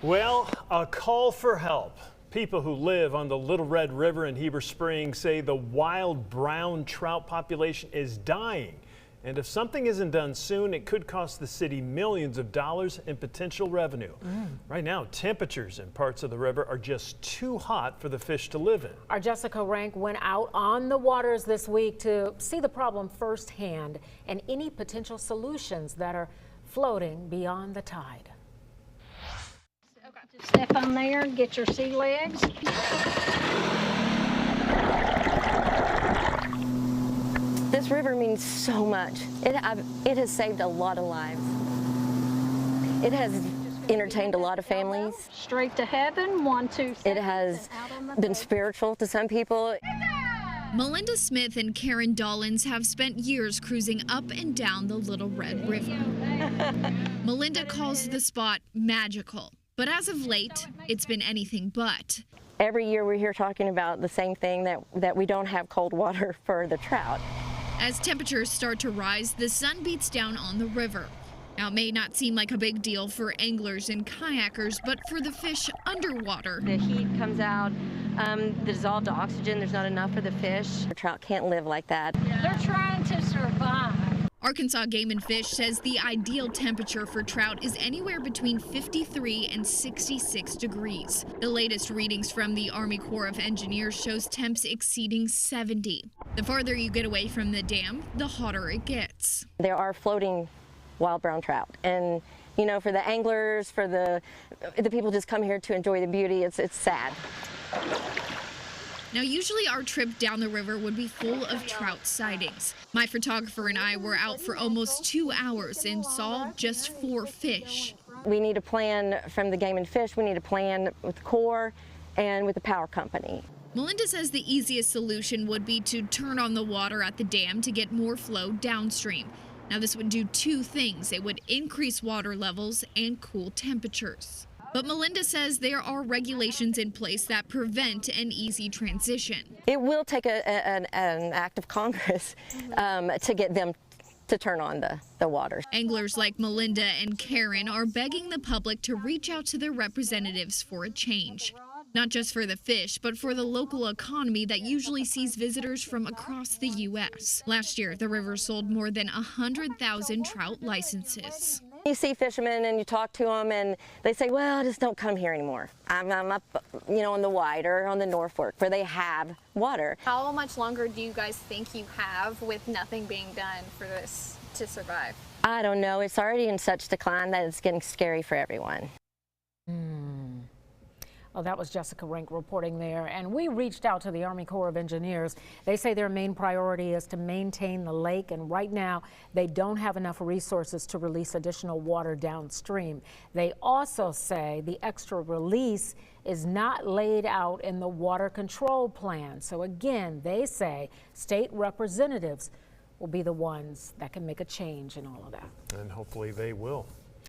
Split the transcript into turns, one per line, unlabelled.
Well, a call for help. People who live on the Little Red River in Heber Springs say the wild brown trout population is dying. And if something isn't done soon, it could cost the city millions of dollars in potential revenue. Right now, temperatures in parts of the river are just too hot for the fish to live in.
Our Jessica Rank went out on the waters this week to see the problem firsthand and any potential solutions that are floating beyond the tide.
Step on there and get your sea legs.
This river means so much. It has saved a lot of lives. It has entertained a lot of families.
Straight to heaven, 1, 2, 3.
It has been spiritual to some people.
Melinda Smith and Karen Dollins have spent years cruising up and down the Little Red River. Melinda calls the spot magical, but as of late, it's been anything but.
Every year we're here talking about the same thing, that we don't have cold water for the trout.
As temperatures start to rise, the sun beats down on the river. Now, it may not seem like a big deal for anglers and kayakers, but for the fish underwater.
The heat comes out, the dissolved oxygen, there's not enough for the fish. The trout can't live like that.
They're trying to survive.
Arkansas Game and Fish says the ideal temperature for trout is anywhere between 53 and 66 degrees. The latest readings from the Army Corps of Engineers shows temps exceeding 70. The farther you get away from the dam, the hotter it gets.
There are floating wild brown trout, and you know, for the anglers, for the people just come here to enjoy the beauty, it's sad.
Now, usually our trip down the river would be full of trout sightings. My photographer and I were out for almost 2 hours and saw just 4 fish.
We need a plan from the Game and Fish. We need a plan with the Corps and with the power company.
Melinda says the easiest solution would be to turn on the water at the dam to get more flow downstream. Now, this would do 2 things. It would increase water levels and cool temperatures. But Melinda says there are regulations in place that prevent an easy transition.
It will take an act of Congress to get them to turn on the water.
Anglers like Melinda and Karen are begging the public to reach out to their representatives for a change. Not just for the fish, but for the local economy that usually sees visitors from across the U.S. Last year, the river sold more than 100,000 trout licenses.
You see fishermen and you talk to them and they say, well, just don't come here anymore. I'm up, you know, on the White or on the North Fork where they have water.
How much longer do you guys think you have with nothing being done for this to survive?
I don't know. It's already in such decline that it's getting scary for everyone.
Well, that was Jessica Rank reporting there, and we reached out to the Army Corps of Engineers. They say their main priority is to maintain the lake, and right now they don't have enough resources to release additional water downstream. They also say the extra release is not laid out in the water control plan. So again, they say state representatives will be the ones that can make a change in all of that.
And hopefully they will.